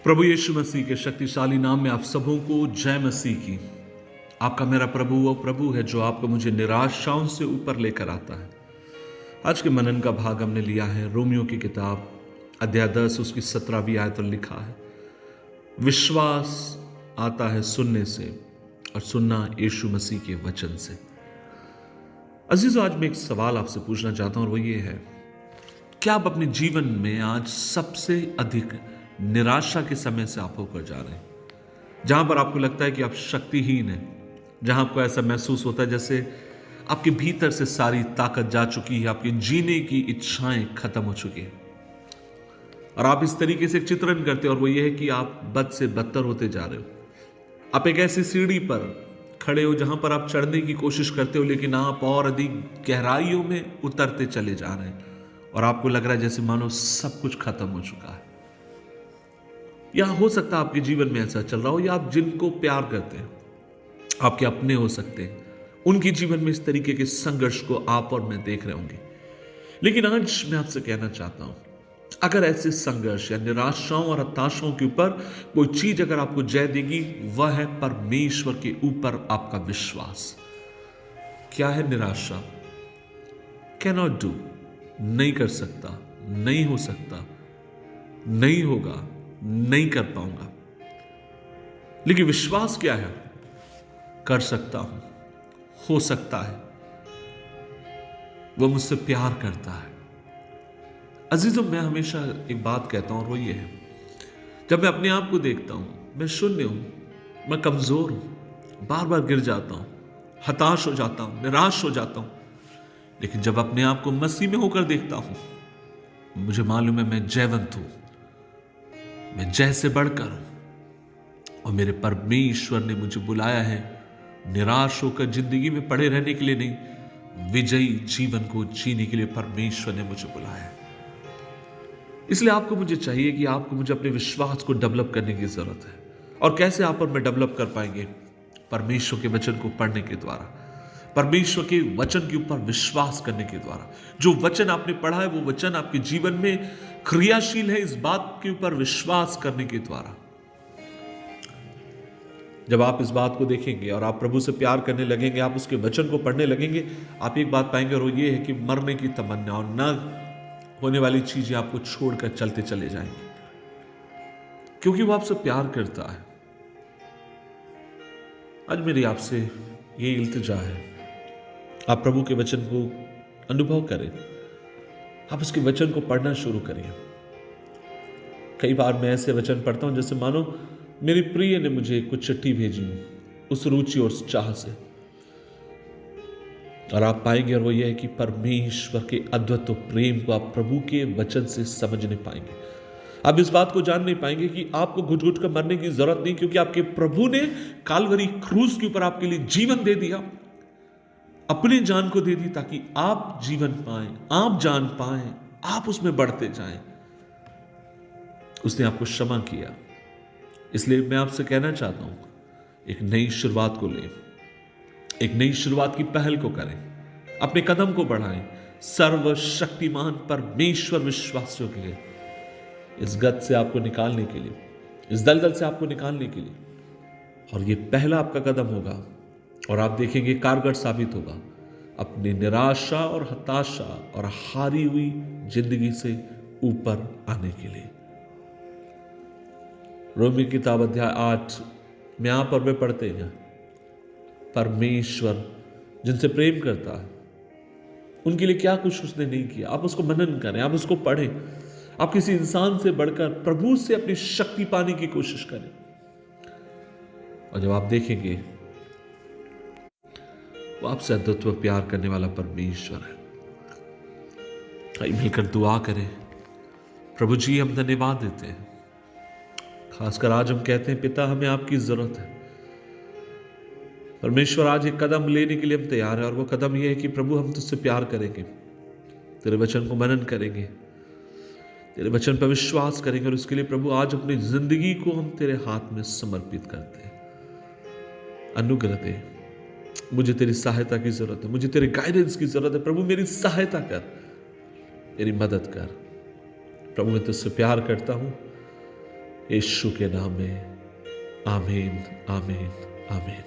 प्रभु यीशु मसीह के शक्तिशाली नाम में आप सबों को जय मसीह की। आपका मेरा प्रभु वो प्रभु है जो आपको मुझे निराशाओं से ऊपर लेकर आता है। आज के मनन का भाग हमने लिया है रोमियो की किताब अध्याय 10 उसकी 17वीं आयत पर लिखा है, विश्वास आता है सुनने से और सुनना यीशु मसीह के वचन से। अजीजों, आज मैं एक सवाल आपसे पूछना चाहता हूं और वो ये है, क्या आप अपने जीवन में आज सबसे अधिक निराशा के समय से आप होकर जा रहे हैं, जहां पर आपको लगता है कि आप शक्तिहीन हैं, जहां आपको ऐसा महसूस होता है जैसे आपके भीतर से सारी ताकत जा चुकी है, आपके जीने की इच्छाएं खत्म हो चुकी है और आप इस तरीके से चित्रण करते हो और वो ये है कि आप बद से बदतर होते जा रहे हो। आप एक ऐसी सीढ़ी पर खड़े हो जहां पर आप चढ़ने की कोशिश करते हो, लेकिन आप और अधिक गहराइयों में उतरते चले जा रहे हैं और आपको लग रहा है जैसे मानो सब कुछ खत्म हो चुका है। या हो सकता है आपके जीवन में ऐसा चल रहा हो, या आप जिनको प्यार करते हैं, आपके अपने हो सकते हैं, उनके जीवन में इस तरीके के संघर्ष को आप और मैं देख रहे होंगे। लेकिन आज मैं आपसे कहना चाहता हूं, अगर ऐसे संघर्ष या निराशाओं और हताशाओं के ऊपर कोई चीज अगर आपको जय देगी, वह है परमेश्वर के ऊपर आपका विश्वास। क्या है निराशा? कैनॉट डू, नहीं कर सकता, नहीं हो सकता, नहीं होगा, नहीं कर पाऊंगा। लेकिन विश्वास क्या है? कर सकता हूं, हो सकता है, वो मुझसे प्यार करता है। अजीजों, मैं हमेशा एक बात कहता हूं और वो ये है, जब मैं अपने आप को देखता हूं, मैं शून्य हूं, मैं कमजोर हूं, बार बार गिर जाता हूं, हताश हो जाता हूं, निराश हो जाता हूं। लेकिन जब अपने आप को मसीह में होकर देखता हूं, मुझे मालूम है मैं जयवंत हूं, मैं जय से बढ़कर हूं और मेरे परमेश्वर ने मुझे बुलाया है निराश होकर जिंदगी में पड़े रहने के लिए नहीं, विजयी जीवन को जीने के लिए परमेश्वर ने मुझे बुलाया है। इसलिए आपको मुझे चाहिए कि आपको मुझे अपने विश्वास को डेवलप करने की जरूरत है। और कैसे आप और मैं डेवलप कर पाएंगे? परमेश्वर के वचन को पढ़ने के द्वारा, परमेश्वर के वचन के ऊपर विश्वास करने के द्वारा। जो वचन आपने पढ़ा है वो वचन आपके जीवन में क्रियाशील है, इस बात के ऊपर विश्वास करने के द्वारा। जब आप इस बात को देखेंगे और आप प्रभु से प्यार करने लगेंगे, आप उसके वचन को पढ़ने लगेंगे, आप एक बात पाएंगे और वो ये है कि मरने की तमन्ना और न होने वाली चीजें आपको छोड़कर चलते चले जाएंगे, क्योंकि वो आपसे प्यार करता है। आज मेरी आपसे ये इल्तिजा है, आप प्रभु के वचन को अनुभव करें, आप उसके वचन को पढ़ना शुरू करिए। कई बार मैं ऐसे वचन पढ़ता हूं जैसे मानो मेरी प्रिय ने मुझे कुछ चिट्ठी भेजी उस रुचि और चाह से, और आप पाएंगे और वो ये है कि परमेश्वर के अद्भुत प्रेम को आप प्रभु के वचन से समझ नहीं पाएंगे। आप इस बात को जान नहीं पाएंगे कि आपको घुट घुट कर मरने की जरूरत नहीं, क्योंकि आपके प्रभु ने कालवरी क्रूस के ऊपर आपके लिए जीवन दे दिया, अपनी जान को दे दी, ताकि आप जीवन पाएं, आप जान पाएं, आप उसमें बढ़ते जाएं। उसने आपको क्षमा किया। इसलिए मैं आपसे कहना चाहता हूं, एक नई शुरुआत को लें, एक नई शुरुआत की पहल को करें, अपने कदम को बढ़ाएं, सर्वशक्तिमान परमेश्वर विश्वास योग्य है इस गत से आपको निकालने के लिए, इस दलदल से आपको निकालने के लिए। और ये पहला आपका कदम होगा और आप देखेंगे कारगर साबित होगा अपनी निराशा और हताशा और हारी हुई जिंदगी से ऊपर आने के लिए। रोमी किताब अध्याय 8 में आप और मैं पढ़ते हैं, परमेश्वर जिनसे प्रेम करता है उनके लिए क्या कुछ उसने नहीं किया। आप उसको मनन करें, आप उसको पढ़ें, आप किसी इंसान से बढ़कर प्रभु से अपनी शक्ति पाने की कोशिश करें। और जब आप देखेंगे वो आपसे अद्भुत प्यार करने वाला परमेश्वर है। आइए मिलकर दुआ करें। प्रभु जी, हम धन्यवाद देते हैं, खासकर आज हम कहते हैं पिता हमें आपकी जरूरत है। परमेश्वर, आज एक कदम लेने के लिए हम तैयार हैं और वो कदम यह है कि प्रभु हम तुझसे प्यार करेंगे, तेरे वचन को मनन करेंगे, तेरे वचन पर विश्वास करेंगे। और उसके लिए प्रभु आज अपनी जिंदगी को हम तेरे हाथ में समर्पित करते हैं। अनुग्रह दे, मुझे तेरी सहायता की जरूरत है, मुझे तेरे गाइडेंस की जरूरत है। प्रभु मेरी सहायता कर, मेरी मदद कर। प्रभु मैं तुझसे प्यार करता हूं यीशु के नाम में, आमीन, आमीन, आमीन।